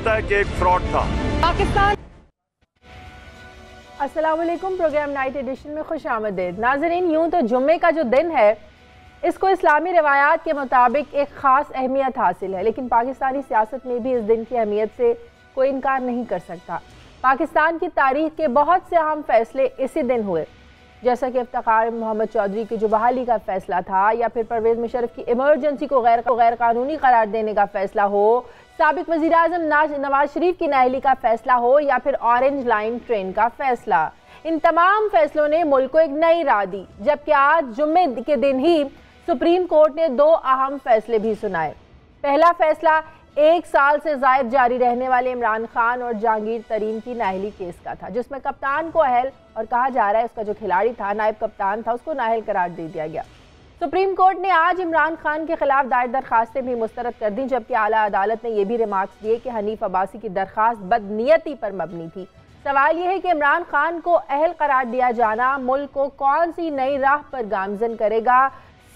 پتا ہے کہ ایک فراڈ تھا پاکستان۔ السلام علیکم، پروگرام نائٹ ایڈیشن میں خوش آمدید ناظرین۔ یوں تو جمعے کا جو دن ہے اس کو اسلامی روایات کے مطابق ایک خاص اہمیت حاصل ہے، لیکن پاکستانی سیاست میں بھی اس دن کی اہمیت سے کوئی انکار نہیں کر سکتا۔ پاکستان کی تاریخ کے بہت سے اہم فیصلے اسی دن ہوئے، جیسا کہ افتخار محمد چودھری کی جو بحالی کا فیصلہ تھا، یا پھر پرویز مشرف کی ایمرجنسی کو غیر قانونی قرار دینے کا فیصلہ ہو، سابق وزیراعظم نواز شریف کی نااہلی کا فیصلہ ہو، یا پھر آرنج لائن ٹرین کا فیصلہ۔ ان تمام فیصلوں نے ملک کو ایک نئی راہ دی، جبکہ آج جمعے کے دن ہی سپریم کورٹ نے دو اہم فیصلے بھی سنائے۔ پہلا فیصلہ 1 سال سے زائد جاری رہنے والے عمران خان اور جہانگیر ترین کی نااہلی کیس کا تھا، جس میں کپتان کو اہل اور کہا جا رہا ہے اس کا جو کھلاڑی تھا، نائب کپتان تھا، اس کو نااہل قرار دے دیا گیا۔ سپریم کورٹ نے آج عمران خان کے خلاف دائر درخواستیں بھی مسترد کر دیں، جبکہ اعلیٰ عدالت نے یہ بھی ریمارکس دیے کہ حنیف عباسی کی درخواست بدنیتی پر مبنی تھی۔ سوال یہ ہے کہ عمران خان کو اہل قرار دیا جانا ملک کو کون سی نئی راہ پر گامزن کرے گا؟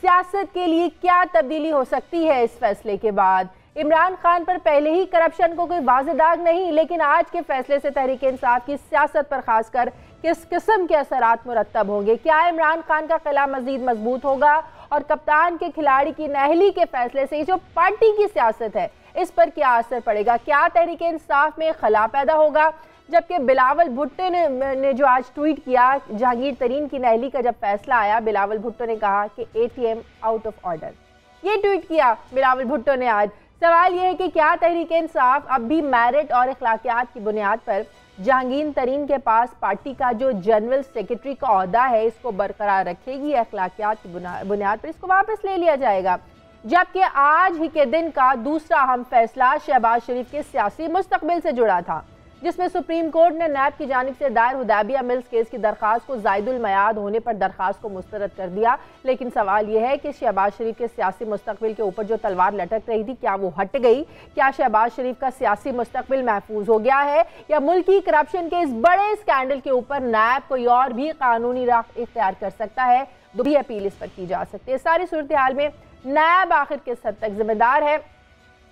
سیاست کے لیے کیا تبدیلی ہو سکتی ہے اس فیصلے کے بعد؟ عمران خان پر پہلے ہی کرپشن کو کوئی واضح داغ نہیں، لیکن آج کے فیصلے سے تحریک انصاف کی سیاست پر خاص کر کس قسم کے اثرات مرتب ہوں گے؟ کیا عمران خان کا قلعہ مزید مضبوط ہوگا؟ اور کپتان کے کھلاڑی کی نااہلی کے فیصلے سے جو پارٹی کی سیاست ہے اس پر کیا اثر پڑے گا؟ کیا تحریک انصاف میں خلا پیدا ہوگا؟ جبکہ بلاول بھٹو نے جو آج ٹویٹ کیا، جہانگیر ترین کی نااہلی کا جب فیصلہ آیا، بلاول بھٹو نے کہا کہ ATM آؤٹ آف آرڈر، یہ ٹویٹ کیا بلاول بھٹو نے آج۔ سوال یہ ہے کہ کیا تحریک انصاف اب بھی میرٹ اور اخلاقیات کی بنیاد پر جہانگیر ترین کے پاس پارٹی کا جو جنرل سیکرٹری کا عہدہ ہے اس کو برقرار رکھے گی، اخلاقیات کی بنیاد پر اس کو واپس لے لیا جائے گا؟ جبکہ آج ہی کے دن کا دوسرا اہم فیصلہ شہباز شریف کے سیاسی مستقبل سے جڑا تھا، جس میں سپریم کورٹ نے نیب کی جانب سے دائر حدیبیہ ملز کیس کی درخواست کو زائد المیعاد ہونے پر درخواست کو مسترد کر دیا۔ لیکن سوال یہ ہے کہ شہباز شریف کے سیاسی مستقبل کے اوپر جو تلوار لٹک رہی تھی، کیا وہ ہٹ گئی؟ کیا شہباز شریف کا سیاسی مستقبل محفوظ ہو گیا ہے، یا ملکی کرپشن کے اس بڑے اسکینڈل کے اوپر نیب کوئی اور بھی قانونی راہ اختیار کر سکتا ہے؟ دو بھی اپیل اس پر کی جا سکتی ہے۔ ساری صورتحال میں نیب آخر کس حد تک ذمہ دار ہے،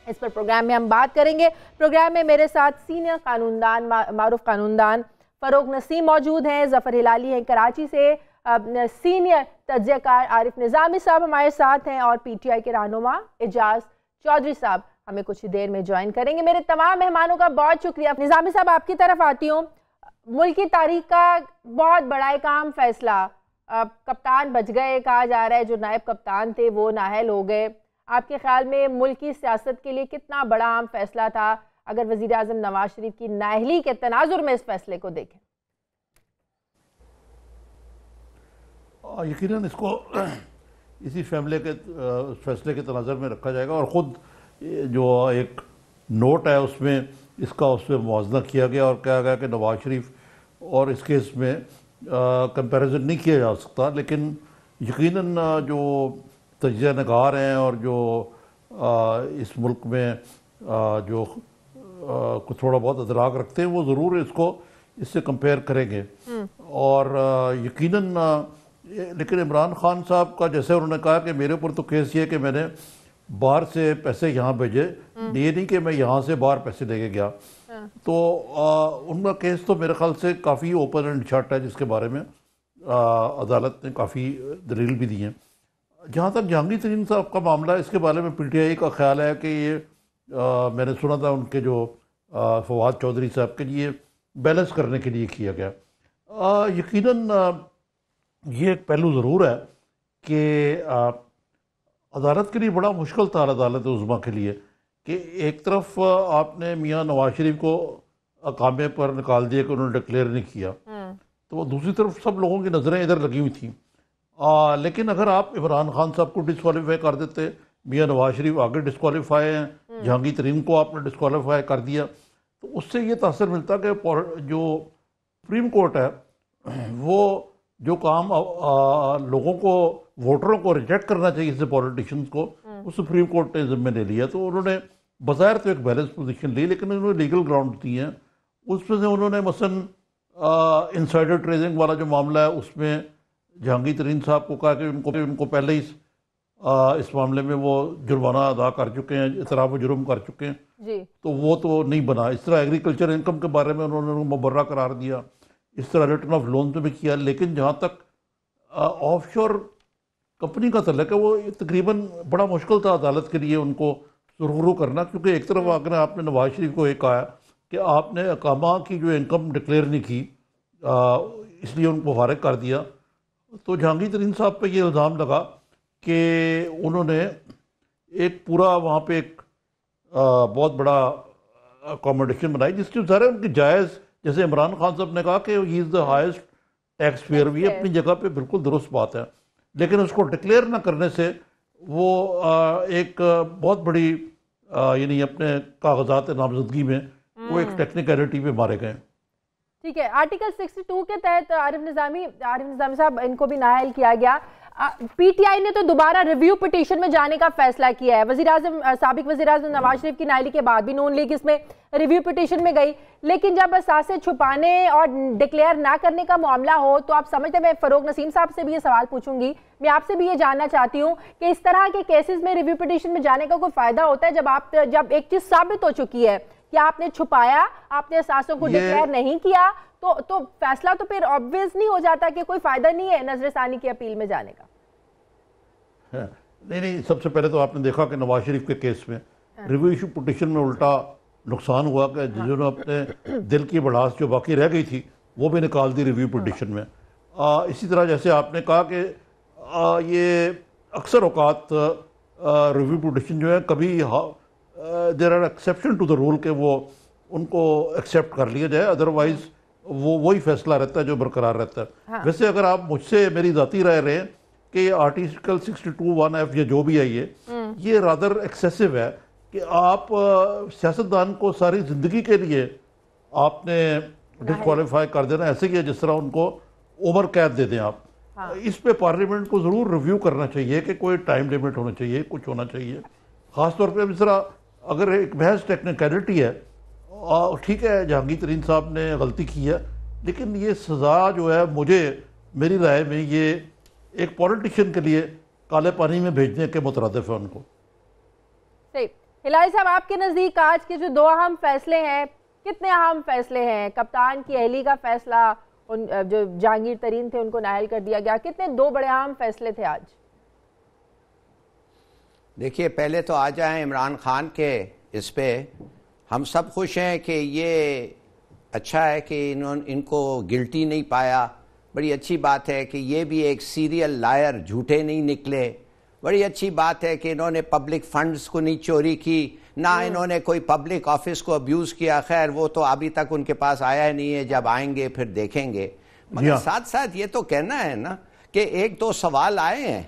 اس پر پروگرام میں ہم بات کریں گے۔ پروگرام میں میرے ساتھ سینئر قانوندان، معروف قانوندان فروغ نسیم موجود ہیں، ظفر ہلالی ہیں کراچی سے، سینئر تجزیہ کار عارف نظامی صاحب ہمارے ساتھ ہیں، اور PTI کے رہنما اعجاز چودھری صاحب ہمیں کچھ دیر میں جوائن کریں گے۔ میرے تمام مہمانوں کا بہت شکریہ۔ نظامی صاحب آپ کی طرف آتی ہوں۔ ملکی تاریخ کا بہت بڑا ایک اہم فیصلہ، کپتان بچ گئے، کہا جا رہا ہے جو نائب کپتان تھے وہ نااہل ہو گئے۔ آپ کے خیال میں ملکی سیاست کے لیے کتنا بڑا اہم فیصلہ تھا اگر وزیراعظم نواز شریف کی نااہلی کے تناظر میں اس فیصلے کو دیکھیں؟ یقیناً اس کو اسی فیصلے کے تناظر میں رکھا جائے گا، اور خود جو ایک نوٹ ہے اس میں موازنہ کیا گیا اور کہا گیا کہ نواز شریف اور اس کیس میں کمپیریزن نہیں کیا جا سکتا، لیکن یقیناً جو تجزیہ نگار ہیں اور جو اس ملک میں جو تھوڑا بہت ادراک رکھتے ہیں وہ ضرور اس کو اس سے کمپیئر کریں گے۔ اور یقیناً لیکن عمران خان صاحب کا جیسے انہوں نے کہا کہ میرے اوپر تو کیس یہ ہے کہ میں نے باہر سے پیسے یہاں بھیجے، یہ نہیں کہ میں یہاں سے باہر پیسے لے کے گیا، تو ان کا کیس تو میرے خیال سے کافی اوپن اینڈ شٹ ہے، جس کے بارے میں عدالت نے کافی دلیل بھی دی ہیں۔ جہاں تک جہانگیر ترین صاحب کا معاملہ ہے، اس کے بارے میں PTI کا خیال ہے کہ یہ میں نے سنا تھا ان کے جو فواد چودھری صاحب کے لیے بیلنس کرنے کے لیے کیا گیا۔ یقیناً یہ ایک پہلو ضرور ہے کہ عدالت کے لیے بڑا مشکل تھا، عدالت عظمیٰ کے لیے، کہ ایک طرف آپ نے میاں نواز شریف کو اقامے پر نکال دیا کہ انہوں نے ڈکلیئر نہیں کیا، تو وہ دوسری طرف سب لوگوں کی نظریں ادھر لگی ہوئی تھیں۔ لیکن اگر آپ عمران خان صاحب کو ڈسکوالیفائی کر دیتے، میاں نواز شریف آگے ڈسکوالیفائی ہیں، جہانگیر ترین کو آپ نے ڈسکوالیفائی کر دیا، تو اس سے یہ تاثر ملتا کہ جو سپریم کورٹ ہے وہ جو کام لوگوں کو، ووٹروں کو ریجیکٹ کرنا چاہیے سے پولیٹیشنز کو، وہ سپریم کورٹ نے ذمہ لے لیا۔ تو انہوں نے بظاہر تو ایک بیلنس پوزیشن لی، لیکن انہوں نے لیگل گراؤنڈ دی ہیں۔ اس میں سے انہوں نے مثلاً انسائڈر ٹریڈنگ والا جو معاملہ ہے اس میں جہانگیر ترین صاحب کو کہا کہ ان کو پہلے ہی اس معاملے میں وہ جرمانہ ادا کر چکے ہیں، اعتراف و جرم کر چکے ہیں، جی تو وہ تو نہیں بنا. اس طرح ایگریکلچر انکم کے بارے میں انہوں نے مبرہ قرار دیا، اس طرح ریٹرن آف لون میں کیا. لیکن جہاں تک آف شور کمپنی کا تعلق ہے، وہ تقریباً بڑا مشکل تھا عدالت کے لیے ان کو سرخرو کرنا، کیونکہ ایک طرف اگر آپ نے نواز شریف کو ایک کہا کہ آپ نے اقامہ کی جو انکم ڈکلیئر نہیں کی، اس لیے ان کو فارغ کر دیا. تو جہانگیر ترین صاحب پہ یہ الزام لگا کہ انہوں نے ایک پورا وہاں پہ ایک بہت بڑا اکوموڈیشن بنائی، جس کی ظاہر ان کی جائز، جیسے عمران خان صاحب نے کہا کہ ہی از دا ہائیسٹ ٹیکس پیئر، بھی اپنی جگہ پہ بالکل درست بات ہے. لیکن اس کو ڈکلیئر نہ کرنے سے وہ ایک بہت بڑی یعنی اپنے کاغذات نامزدگی میں وہ ایک ٹیکنیکلٹی پہ مارے گئے. ٹھیک ہے، آرٹیکل 62 کے تحت عارف نظامی صاحب ان کو بھی نااہل کیا گیا. پی ٹی آئی نے تو دوبارہ ریویو پٹیشن میں جانے کا فیصلہ کیا ہے. سابق وزیر اعظم نواز شریف کی نااہلی کے بعد بھی نون لیگ اس میں ریویو پٹیشن میں گئی، لیکن جب اثاثے چھپانے اور ڈکلیئر نہ کرنے کا معاملہ ہو تو آپ سمجھتے ہیں، میں فروغ نسیم صاحب سے بھی یہ سوال پوچھوں گی، میں آپ سے بھی یہ جاننا چاہتی ہوں کہ اس طرح کے کیسز میں ریویو پٹیشن میں جانے کا کوئی فائدہ ہوتا ہے جب ایک چیز ثابت ہو چکی ہے کہ آپ نے چھپایا، آپ نے اثاثوں کو ڈکلیئر نہیں کیا، تو فیصلہ تو پھر آبویس نہیں ہو جاتا کہ کوئی فائدہ نہیں ہے نظر ثانی کی اپیل میں جانے کا؟ نہیں، سب سے پہلے تو آپ نے دیکھا کہ نواز شریف کے کیس میں ریویو ایشو پٹیشن میں الٹا نقصان ہوا کہ جنہوں نے اپنے دل کی بڑھاس جو باقی رہ گئی تھی وہ بھی نکال دی ریویو پٹیشن میں. اسی طرح جیسے آپ نے کہا کہ یہ اکثر اوقات ریویو پٹیشن جو ہے کبھی there are exception to the rule کہ وہ ان کو ایکسیپٹ کر لیا جائے، ادروائز وہی فیصلہ رہتا ہے جو برقرار رہتا ہے. ویسے اگر آپ مجھ سے میری ذاتی رائے رہے کہ آرٹیکل 62(1)(f) یا جو بھی ہے یہ رادر ایکسیسو ہے کہ آپ سیاستدان کو ساری زندگی کے لیے آپ نے ڈسکوالیفائی کر دینا، ایسے ہی ہے جس طرح ان کو عمر قید دے دیں آپ. اس پہ پارلیمنٹ کو ضرور ریویو کرنا چاہیے کہ کوئی ٹائم لیمٹ ہونا چاہیے، کچھ ہونا چاہیے. خاص طور پہ اس طرح اگر ایک محض ٹیکنیکلٹی ہے، ٹھیک ہے جہانگیر ترین صاحب نے غلطی کی ہے، لیکن یہ سزا جو ہے میری رائے میں یہ ایک پولیٹیشین کے لیے کالے پانی میں بھیجنے کے مترادف ہے ان کو. صحیح. ہلالی صاحب، آپ کے نزدیک آج کے جو 2 اہم فیصلے ہیں، کتنے اہم فیصلے ہیں؟ کپتان کی اہلی کا فیصلہ، جو جہانگیر ترین تھے ان کو نااہل کر دیا گیا، کتنے 2 بڑے اہم فیصلے تھے آج؟ دیکھیے، پہلے تو آ جائیں عمران خان کے اس پہ. ہم سب خوش ہیں کہ یہ اچھا ہے کہ ان کو گلٹی نہیں پایا. بڑی اچھی بات ہے کہ یہ بھی ایک سیریل لائر، جھوٹے نہیں نکلے. بڑی اچھی بات ہے کہ انہوں نے پبلک فنڈز کو نہیں چوری کی، نہ انہوں نے کوئی پبلک آفس کو ابیوز کیا. خیر وہ تو ابھی تک ان کے پاس آیا نہیں ہے، جب آئیں گے پھر دیکھیں گے. مگر ساتھ ساتھ یہ تو کہنا ہے نا کہ 1-2 سوال آئے ہیں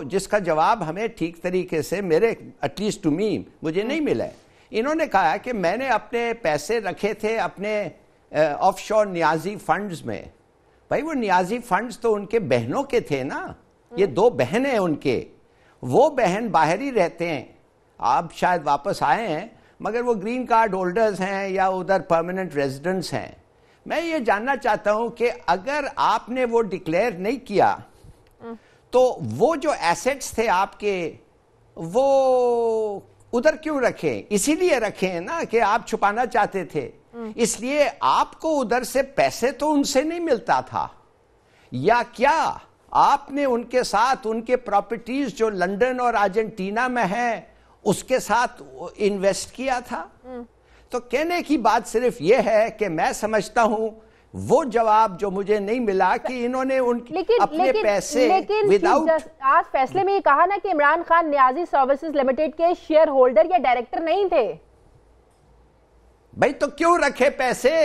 جس کا جواب ہمیں ٹھیک طریقے سے ایٹ لیسٹ ٹو می مجھے نہیں ملا ہے. انہوں نے کہا کہ میں نے اپنے پیسے رکھے تھے اپنے آف شور نیازی فنڈز میں. بھائی وہ نیازی فنڈز تو ان کے بہنوں کے تھے نا، یہ 2 بہن ہیں ان کے، وہ بہن باہر ہی رہتے ہیں، آپ شاید واپس آئے ہیں مگر وہ گرین کارڈ ہولڈرز ہیں یا ادھر پرماننٹ ریزیڈنٹس ہیں. میں یہ جاننا چاہتا ہوں کہ اگر آپ نے وہ ڈکلیئر نہیں کیا تو وہ جو ایسٹس تھے آپ کے وہ ادھر کیوں رکھیں؟ اسی لیے رکھیں نا کہ آپ چھپانا چاہتے تھے، اس لیے آپ کو ادھر سے پیسے تو ان سے نہیں ملتا تھا، یا کیا آپ نے ان کے ساتھ ان کے پراپرٹیز جو لنڈن اور ارجنٹینا میں ہیں اس کے ساتھ انویسٹ کیا تھا؟ تو کہنے کی بات صرف یہ ہے کہ میں سمجھتا ہوں وہ جواب جو مجھے نہیں ملا کہ انہوں نے اپنے پیسے آج فیصلے میں یہ کہا نا کہ عمران خان نیازی سروسز لمیٹڈ کے شیئر ہولڈر یا ڈائریکٹر نہیں تھے. بھائی تو کیوں رکھے پیسے؟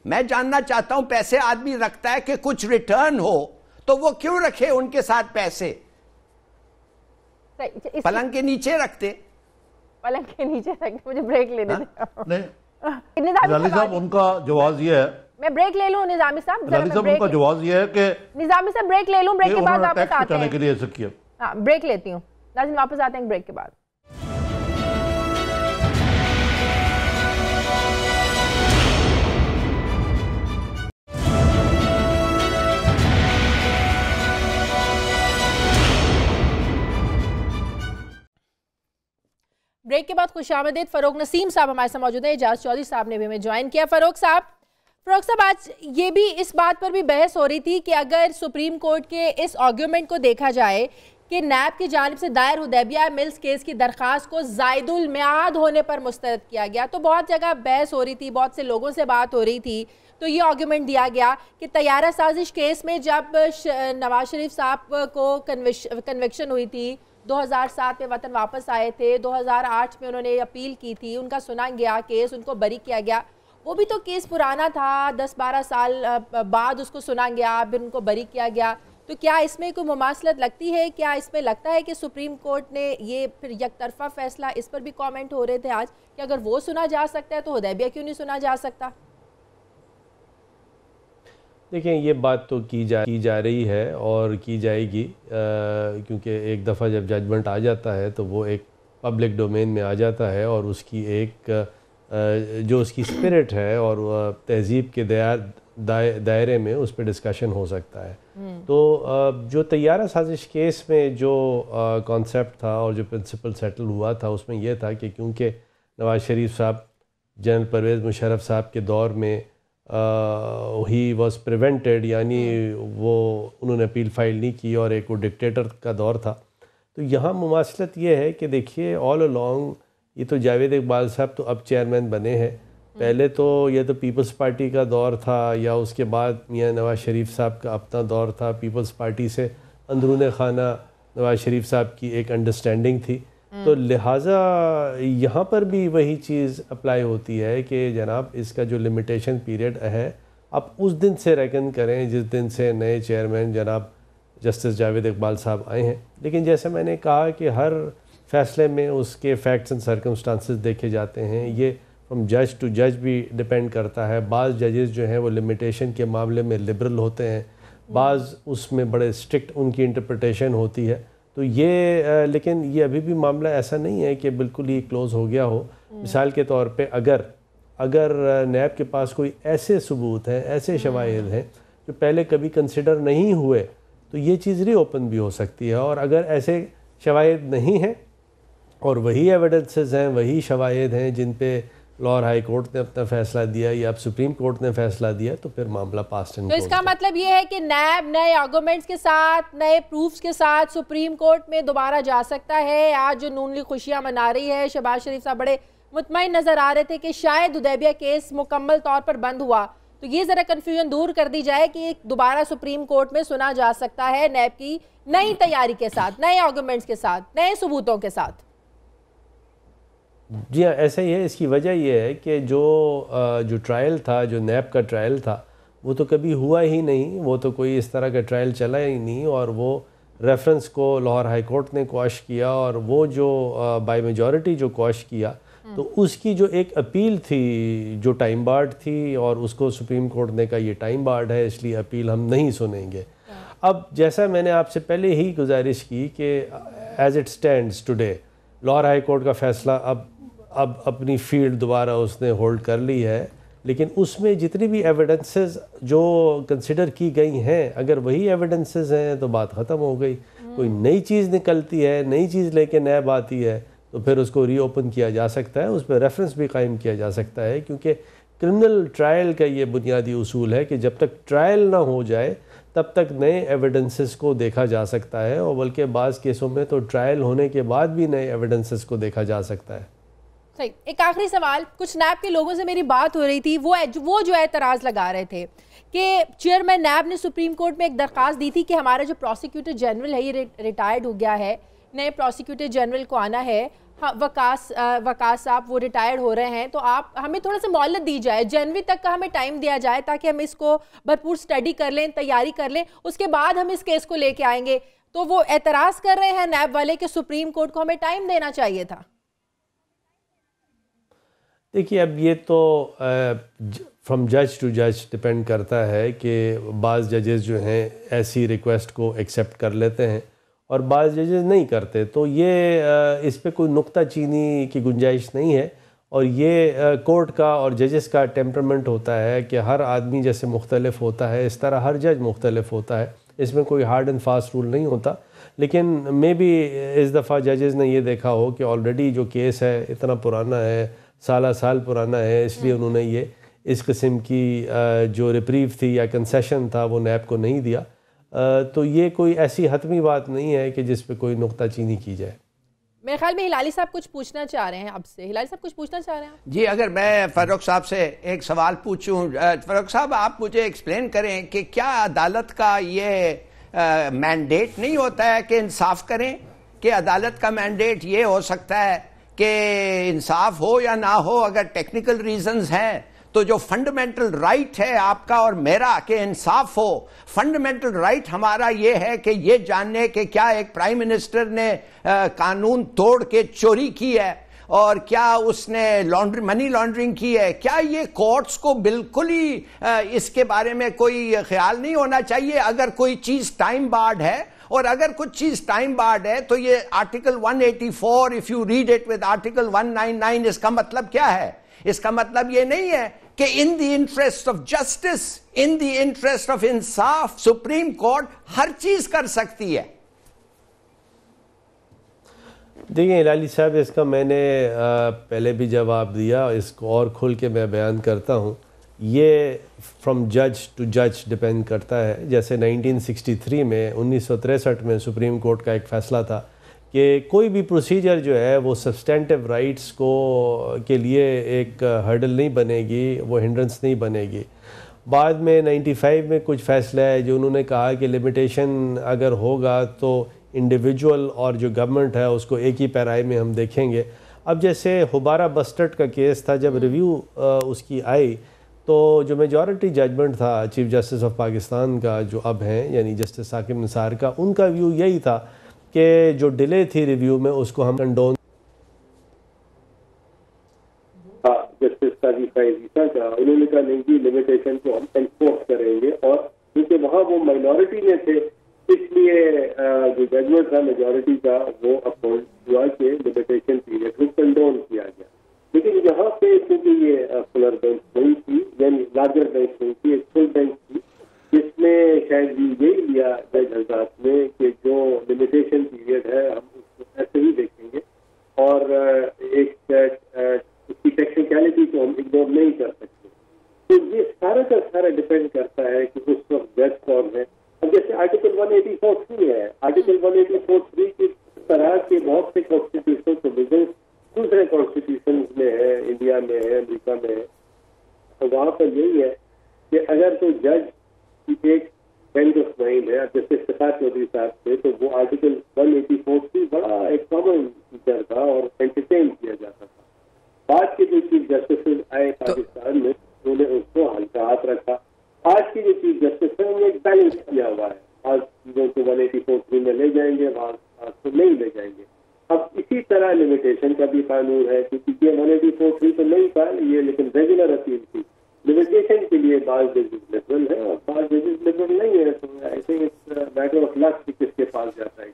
میں جاننا چاہتا ہوں. پیسے آدمی رکھتا ہے کہ کچھ ریٹرن ہو، تو وہ کیوں رکھے ان کے ساتھ پیسے؟ پلنگ کے نیچے رکھتے. پلنگ کے نیچے رکھتے. مجھے بریک لینے دیں. ہلالی صاحب ان کا جواز یہ ہے، میں بریک لے لوں نظامی صاحب؟ ہلالی صاحب ان کا جواز یہ ہے کہ نظامی صاحب بریک لے لوں، بریک کے بعد واپس آتے ہیں. کے لیے ایسا کیا. ہاں بریک لیتی ہوں ناظرین، واپس آتے ہیں بریک کے بعد. کے بعد خوش آمدید. فاروق نسیم صاحب ہمارے ساتھ موجود ہیں. اعجاز چودھری صاحب نے بھی ہمیں جوائن کیا. فاروق صاحب آج یہ بھی اس بات پر بھی بحث ہو رہی تھی کہ اگر سپریم کورٹ کے اس آرگیومنٹ کو دیکھا جائے کہ نیب کی جانب سے دائر حدیبیہ ملز کیس کی درخواست کو زائد المیعاد ہونے پر مسترد کیا گیا, تو بہت جگہ بحث ہو رہی تھی, بہت سے لوگوں سے بات ہو رہی تھی, تو یہ آرگیومنٹ دیا گیا کہ طیارہ سازش کیس میں جب نواز شریف صاحب کو کنوکشن ہوئی تھی, 2007 میں وطن واپس آئے تھے, 2008 میں انہوں نے اپیل کی تھی, ان کا سنا گیا کیس, ان کو بری کیا گیا. وہ بھی تو کیس پرانا تھا, 10-12 سال بعد اس کو سنا گیا, پھر ان کو بری کیا گیا. تو کیا اس میں کوئی مماثلت لگتی ہے؟ کیا اس میں لگتا ہے کہ سپریم کورٹ نے یہ پھر یک طرفہ فیصلہ, اس پر بھی کامنٹ ہو رہے تھے آج کہ اگر وہ سنا جا سکتا ہے تو حدیبیہ کیوں نہیں سنا جا سکتا؟ دیکھیں یہ بات تو کی جا رہی ہے اور کی جائے گی, کیونکہ ایک دفعہ جب ججمنٹ آ جاتا ہے تو وہ ایک پبلک ڈومین میں آ جاتا ہے, اور اس کی ایک جو اس کی اسپرٹ ہے اور تہذیب کے دائرے میں اس پہ ڈسکشن ہو سکتا ہے. تو جو طیارہ سازش کیس میں جو کانسیپٹ تھا اور جو پرنسپل سیٹل ہوا تھا, اس میں یہ تھا کہ کیونکہ نواز شریف صاحب جنرل پرویز مشرف صاحب کے دور میں ہی واز پریونٹڈ, یعنی وہ انہوں نے اپیل فائل نہیں کی اور ایک وہ ڈکٹیٹر کا دور تھا. تو یہاں مماثلت یہ ہے کہ دیکھیے آل along یہ تو جاوید اقبال صاحب تو اب چیئرمین بنے ہیں, پہلے تو یہ تو پیپلز پارٹی کا دور تھا, یا اس کے بعد میاں نواز شریف صاحب کا اپنا دور تھا. پیپلز پارٹی سے اندرون خانہ نواز شریف صاحب کی ایک انڈرسٹینڈنگ تھی, تو لہٰذا یہاں پر بھی وہی چیز اپلائی ہوتی ہے کہ جناب اس کا جو لمیٹیشن پیریڈ ہے آپ اس دن سے ریکن کریں جس دن سے نئے چیئرمین جناب جسٹس جاوید اقبال صاحب آئے ہیں. لیکن جیسے میں نے کہا کہ ہر فیصلے میں اس کے فیکٹس اینڈ سرکمسٹانسز دیکھے جاتے ہیں, یہ فرام جج ٹو جج بھی ڈیپینڈ کرتا ہے. بعض ججز جو ہیں وہ لمیٹیشن کے معاملے میں لبرل ہوتے ہیں, بعض اس میں بڑے اسٹرکٹ ان کی انٹرپریٹیشن ہوتی ہے. تو یہ لیکن یہ ابھی بھی معاملہ ایسا نہیں ہے کہ بالکل ہی کلوز ہو گیا ہو. مثال کے طور پہ اگر نیب کے پاس کوئی ایسے ثبوت ہیں, ایسے شواہد ہیں جو پہلے کبھی کنسیڈر نہیں ہوئے, تو یہ چیز ری اوپن بھی ہو سکتی ہے. اور اگر ایسے شواہد نہیں ہیں اور وہی ایویڈنسز ہیں, وہی شواہد ہیں جن پہ لاہور ہائی کورٹ نے اپنا فیصلہ دیا یا اب سپریم کورٹ نے فیصلہ دیا, تو پھر معاملہ پاسٹ اینڈ. تو اس کا مطلب یہ ہے کہ نیب نئے آرگومنٹس کے ساتھ, نئے پروفز کے ساتھ سپریم کورٹ میں دوبارہ جا سکتا ہے. آج جو نون لیگ خوشیاں منا رہی ہے, شہباز شریف صاحب بڑے مطمئن نظر آ رہے تھے کہ شاید حدیبیہ کیس مکمل طور پر بند ہوا, تو یہ ذرا کنفیوژن دور کر دی جائے کہ دوبارہ سپریم کورٹ میں سنا جا سکتا ہے نیب کی نئی تیاری کے ساتھ, نئے آرگومنٹس کے ساتھ, نئے ثبوتوں کے ساتھ. جی ہاں ایسا ہی ہے. اس کی وجہ یہ ہے کہ جو ٹرائل تھا, جو نیب کا ٹرائل تھا, وہ تو کبھی ہوا ہی نہیں, وہ تو کوئی اس طرح کا ٹرائل چلا ہی نہیں, اور وہ ریفرنس کو لاہور ہائی کورٹ نے کوش کیا, اور وہ جو بائی میجورٹی جو کوش کیا, تو اس کی جو ایک اپیل تھی جو ٹائم بارڈ تھی, اور اس کو سپریم کورٹ نے کہا یہ ٹائم بارڈ ہے اس لیے اپیل ہم نہیں سنیں گے. اب جیسا میں نے آپ سے پہلے ہی گزارش کی کہ as it stands today Lahore high court کا فیصلہ اب اپنی فیلڈ دوبارہ اس نے ہولڈ کر لی ہے, لیکن اس میں جتنی بھی ایویڈنسز جو کنسیڈر کی گئی ہیں, اگر وہی ایویڈنسز ہیں تو بات ختم ہو گئی. کوئی نئی چیز نکلتی ہے, نئی چیز لے کے نیب آتی ہے, تو پھر اس کو ری اوپن کیا جا سکتا ہے, اس پہ ریفرنس بھی قائم کیا جا سکتا ہے. کیونکہ کرمنل ٹرائل کا یہ بنیادی اصول ہے کہ جب تک ٹرائل نہ ہو جائے تب تک نئے ایویڈنسز کو دیکھا جا سکتا ہے, اور بلکہ بعض کیسوں میں تو ٹرائل ہونے کے بعد بھی نئے ایویڈنسز کو دیکھا جا سکتا ہے. صحیح. ایک آخری سوال, کچھ نیب کے لوگوں سے میری بات ہو رہی تھی, وہ جو اعتراض لگا رہے تھے کہ چیئرمین نیب نے سپریم کورٹ میں ایک درخواست دی تھی کہ ہمارا جو پروسیکیوٹر جنرل ہے یہ ریٹائرڈ ہو گیا ہے, نئے پروسیکیوٹر جنرل کو آنا ہے, وقاص صاحب وہ ریٹائرڈ ہو رہے ہیں, تو آپ ہمیں تھوڑا سا مہلت دی جائے, جنوری تک کا ہمیں ٹائم دیا جائے تاکہ ہم اس کو بھرپور سٹڈی کر لیں, تیاری کر لیں, اس کے بعد ہم اس کیس کو لے کے آئیں گے. تو وہ اعتراض کر رہے ہیں نیب والے کہ سپریم کورٹ کو ہمیں ٹائم دینا چاہیے تھا. دیکھیے اب یہ تو فرام جج ٹو جج ڈپینڈ کرتا ہے کہ بعض ججز جو ہیں ایسی ریکویسٹ کو ایکسیپٹ کر لیتے ہیں اور بعض ججز نہیں کرتے. تو یہ اس پہ کوئی نکتہ چینی کی گنجائش نہیں ہے, اور یہ کورٹ کا اور ججز کا ٹیمپرمنٹ ہوتا ہے کہ ہر آدمی جیسے مختلف ہوتا ہے اس طرح ہر جج مختلف ہوتا ہے, اس میں کوئی ہارڈ اینڈ فاسٹ رول نہیں ہوتا. لیکن مے بی اس دفعہ ججز نے یہ دیکھا ہو کہ آلریڈی جو کیس ہے اتنا پرانا ہے، سالہ سال پرانا ہے، اس لیے انہوں نے یہ اس قسم کی جو ریپریو تھی یا کنسیشن تھا وہ نیب کو نہیں دیا. تو یہ کوئی ایسی حتمی بات نہیں ہے کہ جس پہ کوئی نقطہ چینی کی جائے. میرے خیال میں ہلالی صاحب کچھ پوچھنا چاہ رہے ہیں آپ سے. ہلالی صاحب کچھ پوچھنا چاہ رہے ہیں؟ جی، اگر میں فاروق صاحب سے ایک سوال پوچھوں. فاروق صاحب، آپ مجھے ایکسپلین کریں کہ کیا عدالت کا یہ مینڈیٹ نہیں ہوتا ہے کہ انصاف کریں؟ کہ عدالت کا مینڈیٹ یہ ہو سکتا ہے کہ انصاف ہو یا نہ ہو، اگر ٹیکنیکل ریزنز ہیں تو جو فنڈامنٹل رائٹ ہے آپ کا اور میرا کہ انصاف ہو، فنڈامنٹل رائٹ ہمارا یہ ہے کہ یہ جاننے کہ کیا ایک پرائم منسٹر نے قانون توڑ کے چوری کی ہے اور کیا اس نے منی لانڈرنگ کی ہے. کیا یہ کورٹس کو بالکل ہی اس کے بارے میں کوئی خیال نہیں ہونا چاہیے؟ اگر کوئی چیز ٹائم بارڈ ہے، اور اگر کچھ چیز ٹائم بارڈ ہے تو یہ article 184 if you read it with article 199 اس کا مطلب کیا ہے؟ اس کا مطلب یہ نہیں ہے کہ in the interest of justice, in the interest of insaf, supreme court ہر چیز کر سکتی ہے. دیکھیں ہلالی صاحب، اس کا میں نے پہلے بھی جواب دیا، اس کو اور کھل کے میں بیان کرتا ہوں. یہ فرام جج ٹو جج ڈپینڈ کرتا ہے. جیسے 1963 میں 1963 میں سپریم کورٹ کا ایک فیصلہ تھا کہ کوئی بھی پروسیجر جو ہے وہ سبسٹینٹیو رائٹس کو کے لیے ایک ہرڈل نہیں بنے گی، وہ ہنڈرنس نہیں بنے گی. بعد میں 95 میں کچھ فیصلہ ہے جو انہوں نے کہا کہ لمیٹیشن اگر ہوگا تو انڈیویجول اور جو گورنمنٹ ہے اس کو ایک ہی پیرائی میں ہم دیکھیں گے. اب جیسے حبارہ بسٹرڈ کا کیس تھا، جب ریویو اس کی آئی تو جو میجورٹی ججمنٹ تھا چیف جسٹس آف پاکستان کا جو اب ہیں یعنی جسٹس ثاقب نثار کا، ان کا ویو یہی تھا کہ جو ڈیلے تھی ریویو میں اس کو ہم کنڈون. جسٹس ساجد عیسیٰ کا انہوں نے کہا نہیں جی لمیٹیشن کو ہم انفورس کریں گے، اور کیونکہ وہاں وہ مائنورٹی میں تھے اس لیے جو ججمنٹ تھا میجورٹی کا وہ اپوز ہوا کہ لمیٹیشن پیریڈ کو کنڈون کیا گیا. لیکن یہاں پہ کیونکہ یہ فلر بینچ نہیں تھی، یعنی لارجر بینچ نہیں تھی، ایک فل بینچ تھی، جس میں شاید یہی لیا جج حضرات نے کہ جو لمیٹیشن پیریڈ ہے ہم اس کو ایسے ہی دیکھیں گے، اور ایک اس کی ٹیکنیکلٹی کو ہم اگنور نہیں کر سکتے. تو یہ سارا کا سارا ڈپینڈ کرتا ہے کہ اس وقت جج کون ہے. اب جیسے آرٹیکل 184 ہے، آرٹیکل 184 کی طرح کے بہت سے کانسٹیٹیوشن پروویژن دوسرے کانسٹیٹیوشن میں ہے، انڈیا میں ہے، امریکہ میں ہے. تو وہاں پر یہی ہے کہ اگر تو جج کی ایک بینچ آف مائنڈ ہے، جیسے شفاعت چودھری صاحب تھے تو وہ آرٹیکل 184 کی بڑا ایک کامن فیچر تھا اور انٹرٹین کیا جاتا تھا. بعد کے جو چیف جسٹس آئے پاکستان میں انہوں نے اس کو ہلکا ہاتھ رکھا. آج کی جو چیف جسٹس ہیں انہوں نے ایک بیلنس کیا ہوا ہے. آج چیزوں کو 184 میں لے جائیں گے، آج کو نہیں لے جائیں گے. اب اسی طرح لمیٹیشن کا بھی قانون ہے، کیونکہ یہ 184 تو نہیں تھا یہ، لیکن ریگولر اپیل تھی. لمیٹیشن کے لیے بعض ججز لبرل ہیں اور بعض ججز لبرل نہیں ہے. تو I think it's matter of luck کہ کس کے پاس جاتا ہے.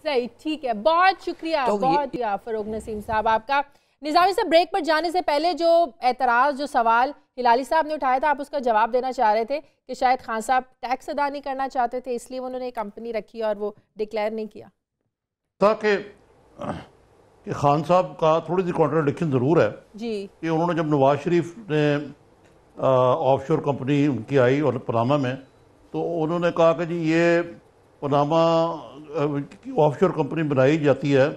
صحیح، ٹھیک ہے، بہت شکریہ، بہت فاروق نسیم صاحب آپ کا. نظامی صاحب، بریک پر جانے سے پہلے جو اعتراض، جو سوال ہلالی صاحب نے اٹھایا تھا، آپ اس کا جواب دینا چاہ رہے تھے کہ شاید خان صاحب ٹیکس ادا نہیں کرنا چاہتے تھے اس لیے انہوں نے کمپنی رکھی اور وہ ڈکلیئر نہیں کیا. کہ خان صاحب کا تھوڑی سی کانٹراڈکشن ضرور ہے جی کہ انہوں نے جب نواز شریف نے آف شور کمپنی ان کی آئی اور پاناما میں، تو انہوں نے کہا کہ جی یہ پاناما آف شور کمپنی بنائی جاتی ہے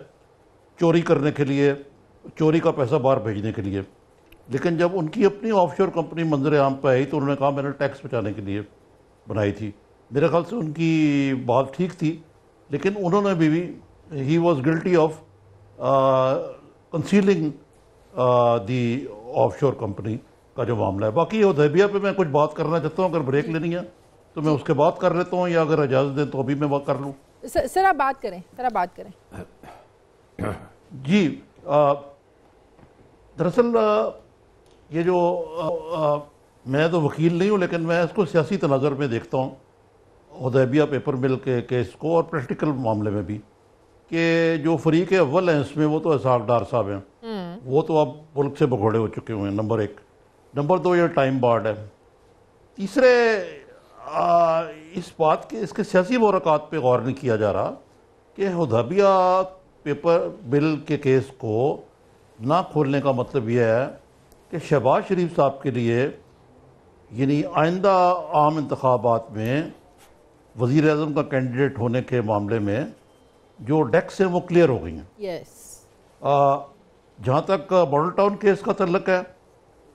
چوری کرنے کے لیے، چوری کا پیسہ باہر بھیجنے کے لیے. لیکن جب ان کی اپنی آف شور کمپنی منظر عام پہ آئی تو انہوں نے کہا میں نے ٹیکس بچانے کے لیے بنائی تھی. میرے خیال سے ان کی بات ٹھیک تھی، لیکن انہوں نے بھی he was guilty of concealing the of شور کمپنی کا جو معاملہ ہے. باقی حدیبیہ پہ میں کچھ بات کرنا چاہتا ہوں، اگر بریک لینی ہے تو میں اس کے بعد کر لیتا ہوں، یا اگر اجازت دیں تو ابھی میں بات کر لوں. سر آپ بات کریں، بات کریں. جی دراصل یہ جو میں تو وکیل نہیں ہوں لیکن میں اس کو سیاسی تناظر میں دیکھتا ہوں، حدیبیہ پیپر مل کے کیس کو، اور پریکٹیکل معاملے میں بھی، کہ جو فریق اول ہیں اس میں وہ تو اسحاق ڈار صاحب ہیں، وہ تو اب ملک سے بگوڑے ہو چکے ہوئے ہیں، نمبر 1. نمبر 2 یہ ٹائم بارڈ ہے. تیسرے اس بات کے اس کے سیاسی محرکات پہ غور نہیں کیا جا رہا کہ حدیبیہ پیپر بل کے کیس کو نہ کھولنے کا مطلب یہ ہے کہ شہباز شریف صاحب کے لیے یعنی آئندہ عام انتخابات میں وزیر اعظم کا کینڈیڈیٹ ہونے کے معاملے میں جو ڈیکس ہیں وہ کلیئر ہو گئی ہیں. جہاں تک ماڈل ٹاؤن کیس کا تعلق ہے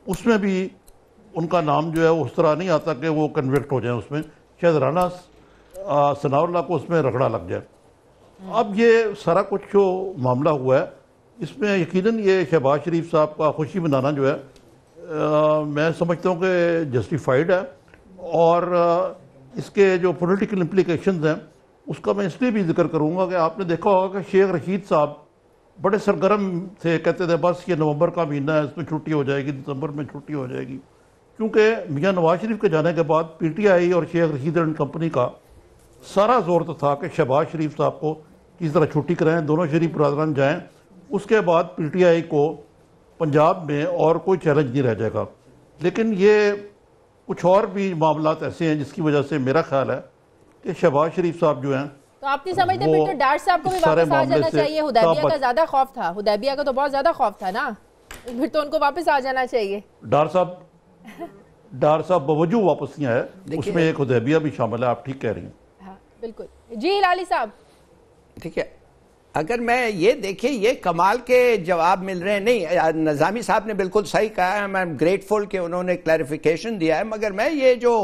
اس میں بھی ان کا نام جو ہے اس طرح نہیں آتا کہ وہ کنوکٹ ہو جائیں. اس میں شاید رانا ثناء اللہ کو اس میں رگڑا لگ جائے. اب یہ سارا کچھ جو معاملہ ہوا ہے اس میں یقیناً یہ شہباز شریف صاحب کا خوشی منانا جو ہے میں سمجھتا ہوں کہ جسٹیفائیڈ ہے. اور اس کے جو پولیٹیکل امپلیکیشنز ہیں اس کا میں اس لیے بھی ذکر کروں گا کہ آپ نے دیکھا ہوگا کہ شیخ رشید صاحب بڑے سرگرم تھے, کہتے تھے بس یہ نومبر کا مہینہ ہے, اس میں چھٹی ہو جائے گی, دسمبر میں چھٹی ہو جائے گی. کیونکہ میاں نواز شریف کے جانے کے بعد پی ٹی آئی اور شیخ رشید اینڈ کمپنی کا سارا زور تو تھا کہ شہباز شریف صاحب کو کس طرح چھٹی کرائیں, دونوں شریف برادران جائیں. اس کے بعد پی ٹی آئی کو پنجاب میں اور کوئی چیلنج نہیں رہ جائے گا. لیکن یہ کچھ اور بھی معاملات ایسے ہیں جس کی وجہ سے میرا خیال ہے کہ شہباز شریف صاحب جو ہیں تو آپ نہیں سمجھتے پھر تو ڈار صاحب کو بھی واپس آ جانا چاہیے؟ حدیبیہ کا زیادہ خوف تھا, حدیبیہ کا تو بہت زیادہ خوف تھا نا, پھر تو ان کو واپس آ جانا چاہیے. ڈار صاحب بوجو واپس نہیں آئے, اس میں ایک حدیبیہ بھی شامل ہے. آپ ٹھیک کہہ رہی ہیں. ہاں بالکل. جی ہلالی صاحب ٹھیک ہے, اگر میں یہ دیکھیں یہ کمال کے جواب مل رہے ہیں. نہیں, نظامی صاحب نے بالکل صحیح کہا ہے, میں گریٹفل کہ انہوں نے کلیریفیکیشن دیا ہے. مگر میں یہ جو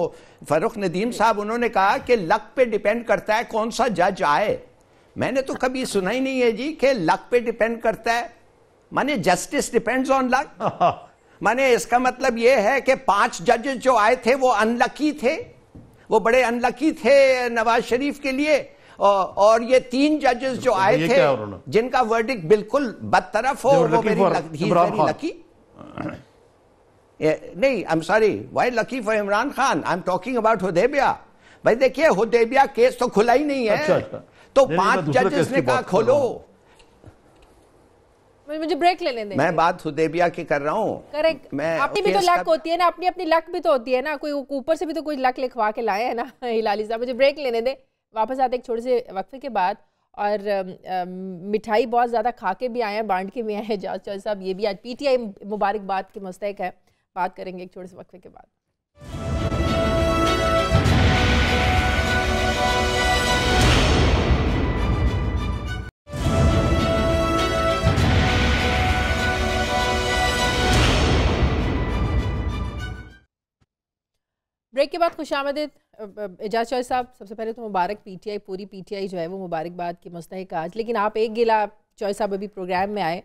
فاروق ندیم صاحب انہوں نے کہا کہ لک پہ ڈیپینڈ کرتا ہے کون سا جج آئے, میں نے تو کبھی سنا ہی نہیں ہے جی کہ لک پہ ڈیپینڈ کرتا ہے. مانے جسٹس ڈیپینڈز آن لک, مانے اس کا مطلب یہ ہے کہ 5 ججز جو آئے تھے وہ ان لکی تھے, وہ بڑے ان لکی تھے نواز شریف کے لیے. اور یہ 3 ججز جو آئے تھے جن کا ورڈکٹ بالکل بدطرف ہو, وہ ویری لکی. نہیں, I'm sorry, why lucky for Imran Khan? I'm talking about حدیبیہ. بھائی دیکھیے حدیبیہ کیس تو کھلا ہی نہیں ہے, تو 5 ججز نے کہا کھولو. مجھے بریک لے لیں دیں. میں بات حدیبیہ کی کر رہا ہوں. اپنی بھی تو لک ہوتی ہے نا, اپنی لک بھی تو ہوتی ہے نا, کوئی اوپر سے بھی تو کوئی لک لکھوا کے لائے ہیں نا ہلالی صاحب. مجھے بریک لینے دیں, واپس آتے ایک چھوٹے سے وقفے کے بعد. اور مٹھائی بہت زیادہ کھا کے بھی آئے ہیں, بانٹ کے بھی آئے ہیں اعجاز چوہدری صاحب. یہ بھی آج پی ٹی آئی مبارکباد کے مستحق ہے. بات کریں گے ایک چھوٹے سے وقفے کے بعد. بریک کے بعد خوش آمدید اعجاز چوہدری صاحب. سب سے پہلے تو مبارک پی ٹی آئی, پوری پی ٹی آئی جو ہے وہ مبارکباد کی مستحق آج. لیکن آپ ایک گلا چوہدری صاحب ابھی پروگرام میں آئے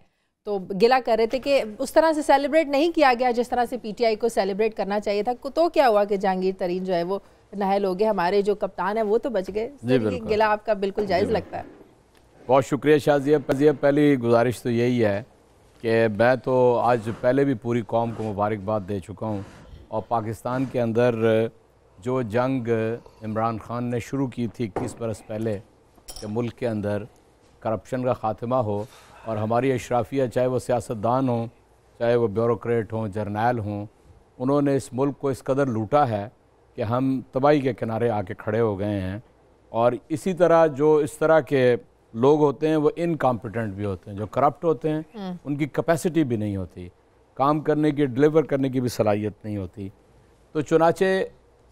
تو گلا کر رہے تھے کہ اس طرح سے سیلیبریٹ نہیں کیا گیا جس طرح سے پی ٹی آئی کو سیلیبریٹ کرنا چاہیے تھا. تو کیا ہوا کہ جہانگیر ترین جو ہے وہ نااہل ہو گئے, ہمارے جو کپتان ہیں وہ تو بچ گئے. گلا آپ کا بالکل جائز لگتا ہے. بہت شکریہ شازیہ. پہلی گزارش تو یہی ہے کہ میں تو آج پہلے بھی پوری قوم کو مبارکباد دے چکا ہوں, اور پاکستان کے اندر جو جنگ عمران خان نے شروع کی تھی 21 برس پہلے کہ ملک کے اندر کرپشن کا خاتمہ ہو, اور ہماری اشرافیہ چاہے وہ سیاستدان ہوں, چاہے وہ بیوروکریٹ ہوں, جرنیل ہوں, انہوں نے اس ملک کو اس قدر لوٹا ہے کہ ہم تباہی کے کنارے آ کے کھڑے ہو گئے ہیں. اور اسی طرح جو اس طرح کے لوگ ہوتے ہیں وہ انکمپیٹنٹ بھی ہوتے ہیں, جو کرپٹ ہوتے ہیں ان کی کیپیسٹی بھی نہیں ہوتی, کام کرنے کی, ڈلیور کرنے کی بھی صلاحیت نہیں ہوتی. تو چنانچہ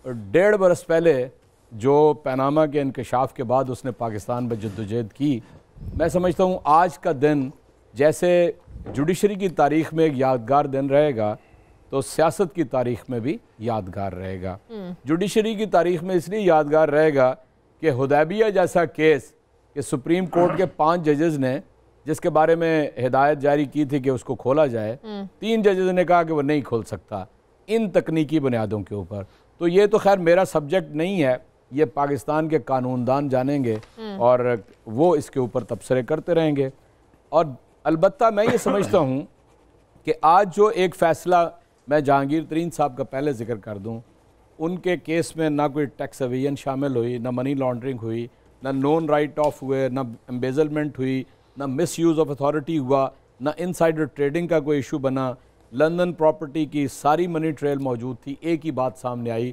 1.5 برس پہلے جو پیناما کے انکشاف کے بعد اس نے پاکستان میں جدوجہد کی, میں سمجھتا ہوں آج کا دن جیسے جوڈیشری کی تاریخ میں ایک یادگار دن رہے گا تو سیاست کی تاریخ میں بھی یادگار رہے گا. جوڈیشری کی تاریخ میں اس لیے یادگار رہے گا کہ حدیبیہ جیسا کیس کہ سپریم کورٹ کے 5 ججز نے جس کے بارے میں ہدایت جاری کی تھی کہ اس کو کھولا جائے, 3 ججز نے کہا کہ وہ نہیں کھول سکتا ان تکنیکی بنیادوں کے اوپر. تو یہ تو خیر میرا سبجیکٹ نہیں ہے, یہ پاکستان کے قانون دان جانیں گے اور وہ اس کے اوپر تبصرے کرتے رہیں گے. اور البتہ میں یہ سمجھتا ہوں کہ آج جو ایک فیصلہ, میں جہانگیر ترین صاحب کا پہلے ذکر کر دوں, ان کے کیس میں نہ کوئی ٹیکس ایویژن شامل ہوئی, نہ منی لانڈرنگ ہوئی, نہ نون رائٹ آف ہوئے, نہ امبیزلمنٹ ہوئی, نہ مس یوز آف اتھارٹی ہوا, نہ انسائڈر ٹریڈنگ کا کوئی ایشو بنا. لندن پراپرٹی کی ساری منی ٹریل موجود تھی. ایک ہی بات سامنے آئی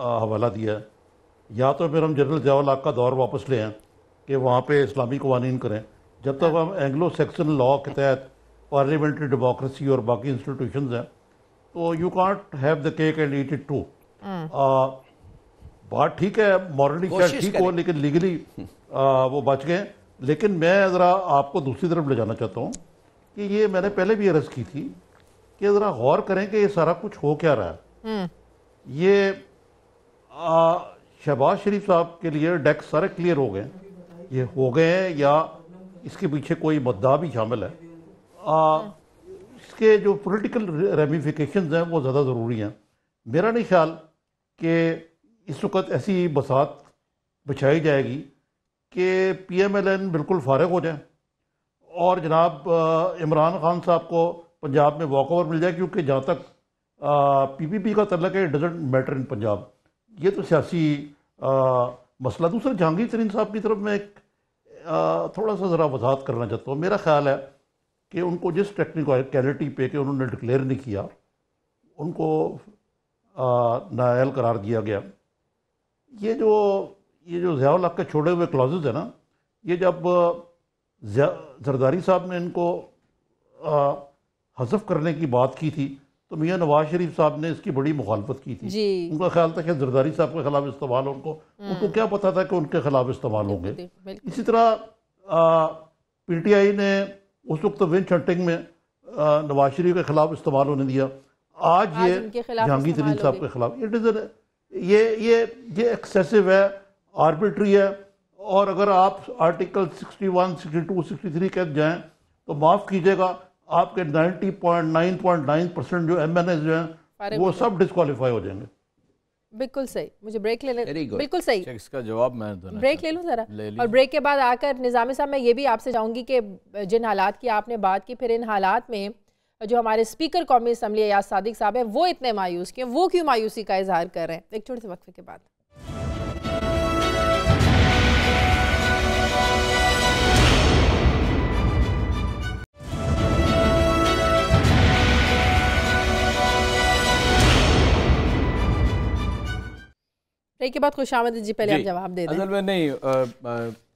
حوالہ دیا ہے. یا تو پھر ہم جنرل ضیاء الحق کا دور واپس لے آئیں کہ وہاں پہ اسلامی قوانین کریں. جب تک ہم اینگلو سیکسن لا کے تحت پارلیمنٹری ڈیموکریسی اور باقی انسٹیٹیوشنز ہیں تو you can't have the cake and eat it too. بات ٹھیک ہے مورلی شاید ٹھیک ہو لیکن لیگلی وہ بچ گئے. لیکن میں ذرا آپ کو دوسری طرف لے جانا چاہتا ہوں کہ یہ میں نے پہلے بھی عرض کی تھی کہ ذرا غور کریں کہ یہ سارا کچھ ہو کیا رہا ہے. یہ شہباز شریف صاحب کے لیے ڈیک سارے کلیئر ہو گئے, یہ ہو گئے ہیں یا اس کے پیچھے کوئی مدعا بھی شامل ہے. اس کے جو پولیٹیکل ریمیفیکیشنز ہیں وہ زیادہ ضروری ہیں. میرا نہیں خیال کہ اس وقت ایسی بساط بچھائی جائے گی کہ پی ایم ایل این بالکل فارغ ہو جائیں اور جناب عمران خان صاحب کو پنجاب میں واک اوور مل جائے, کیونکہ جہاں تک پی پی پی کا تعلق ہے ڈزنٹ میٹر ان پنجاب. یہ تو سیاسی مسئلہ. دوسرا جہانگیر ترین صاحب کی طرف میں ایک تھوڑا سا ذرا وضاحت کرنا چاہتا ہوں. میرا خیال ہے کہ ان کو جس ٹیکنیکلٹی پہ کہ انہوں نے ڈکلیئر نہیں کیا ان کو نااہل قرار دیا گیا. یہ جو ضیاء الحق کے چھوڑے ہوئے کلازز ہیں نا, یہ جب زرداری صاحب نے ان کو حذف کرنے کی بات کی تھی تو میاں نواز شریف صاحب نے اس کی بڑی مخالفت کی تھی. ان کا خیال تھا کہ زرداری صاحب کے خلاف استعمال ہو, ان کو کیا پتا تھا کہ ان کے خلاف استعمال ہوں گے. اسی طرح پی ٹی آئی نے اس وقت ونچ ہنٹنگ میں نواز شریف کے خلاف استعمال ہونے دیا. آج یہ جہانگیر ترین صاحب کے خلاف یہ ایکسیسو ہے, آربیٹری ہے. اور اگر آپ آرٹیکل 61, 62, 63 کے جائیں تو معاف کیجئے گا آپ کے 90.9% جو ایم این ایز جو ہیں وہ سب ڈسکوالیفائی ہو جائیں گے. بالکل صحیح. مجھے بریک لے لیں. بالکل صحیح. اس کا جواب میں بریک لے لوں ذرا, اور بریک کے بعد آ کر نظامی صاحب میں یہ بھی آپ سے چاہوں گی کہ جن حالات کی آپ نے بات کی, پھر ان حالات میں جو ہمارے اسپیکر قومی اسمبلی ایاز صادق صاحب ہیں وہ اتنے مایوس کیوں, وہ کیوں مایوسی کا اظہار کر رہے ہیں. ایک چھوٹے سے وقفے کے بعد. بریک کے بعد خوش آمدید جی. پہلے آپ جواب دے دیں. اصل میں نہیں,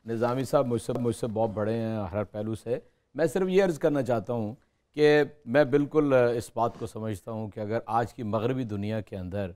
نظامی صاحب مجھ سے بہت بڑے ہیں ہر پہلو سے. میں صرف یہ عرض کرنا چاہتا ہوں کہ میں بالکل اس بات کو سمجھتا ہوں کہ اگر آج کی مغربی دنیا کے اندر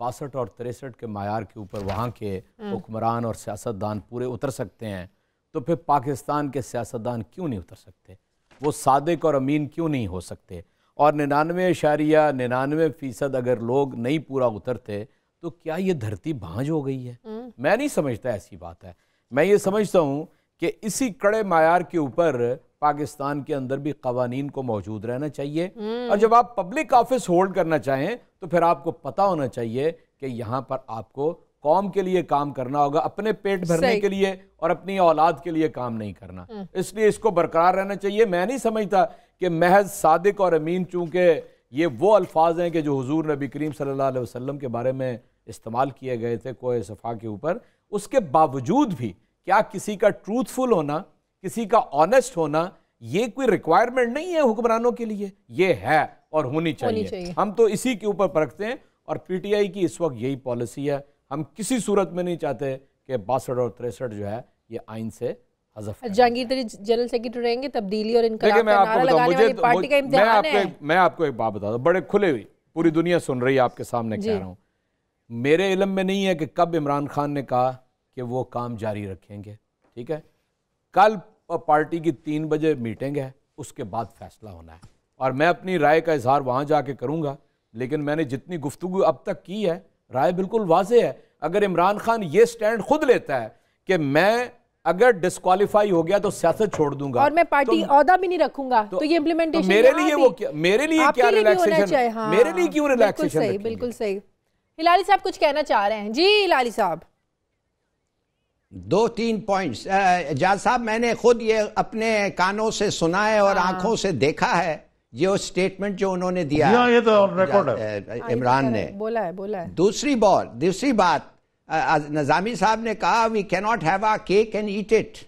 62 اور 63 کے معیار کے اوپر وہاں کے حکمران اور سیاستدان پورے اتر سکتے ہیں تو پھر پاکستان کے سیاستدان کیوں نہیں اتر سکتے؟ وہ صادق اور امین کیوں نہیں ہو سکتے؟ اور 99.99% اگر لوگ نہیں پورا اترتے تو کیا یہ دھرتی بھانج ہو گئی ہے؟ میں نہیں سمجھتا ایسی بات ہے. میں یہ سمجھتا ہوں کہ اسی کڑے معیار کے اوپر پاکستان کے اندر بھی قوانین کو موجود رہنا چاہیے. اور جب آپ پبلک آفس ہولڈ کرنا چاہیں تو پھر آپ کو پتہ ہونا چاہیے کہ یہاں پر آپ کو قوم کے لیے کام کرنا ہوگا, اپنے پیٹ بھرنے کے لیے اور اپنی اولاد کے لیے کام نہیں کرنا. اس لیے اس کو برقرار رہنا چاہیے. میں نہیں سمجھتا کہ محض صادق اور امین چونکہ یہ وہ الفاظ ہیں کہ جو حضور نبی کریم صلی اللہ علیہ وسلم کے بارے میں استعمال کیے گئے تھے کوہ صفا کے اوپر, اس کے باوجود بھی کیا کسی کا ٹروتھفل ہونا, کسی کا آنیسٹ ہونا یہ کوئی ریکوائرمنٹ نہیں ہے حکمرانوں کے لیے؟ یہ ہے اور ہونی چاہیے. ہم تو اسی کے اوپر پرکھتے ہیں اور پی ٹی آئی کی اس وقت یہی پالیسی ہے. ہم کسی صورت میں نہیں چاہتے کہ 62 اور 63 جو ہے یہ آئین سے حذف کریں. جہانگیر ترین جنرل سیکریٹری رہیں گے, تبدیلی اور انقلاب کا نعرہ لگانے والی پارٹی کا امتحان ہے. میں آپ کو ایک بات بتا دوں, بڑے کھلے ہوئی پوری دنیا سن رہی ہے آپ کے سامنے کہہ رہا ہوں. میرے علم میں نہیں ہے کہ کب عمران خان نے کہا کہ وہ کام جاری رکھیں گے. ٹھیک ہے, کل پارٹی کی 3 بجے میٹنگ ہے, اس کے بعد فیصلہ ہونا ہے اور میں اپنی رائے کا اظہار وہاں جا کے کروں گا. لیکن میں نے جتنی گفتگو اب تک کی ہے رائے بالکل واضح ہے. اگر عمران خان یہ سٹینڈ خود لیتا ہے کہ میں اگر ڈسکوالیفائی ہو گیا تو سیاست چھوڑ دوں گا اور میں پارٹی عہدہ بھی نہیں رکھوں گا, تو یہ امپلیمنٹیشن میرے لیے کیا ریلیکسیشن, میرے لیے کیوں ریلیکسیشن؟ بالکل صحیح. ہلالی صاحب کچھ کہنا چاہ رہے ہیں. جی ہلالی صاحب. 2-3 پوائنٹس. اعجاز صاحب, میں نے خود یہ اپنے کانوں سے سنا ہے اور آنکھوں سے دیکھا ہے جو سٹیٹمنٹ جو انہوں نے دیا عمران نے. بولا ہے. دوسری بات نظامی صاحب نے کہا we can not have a cake and eat it.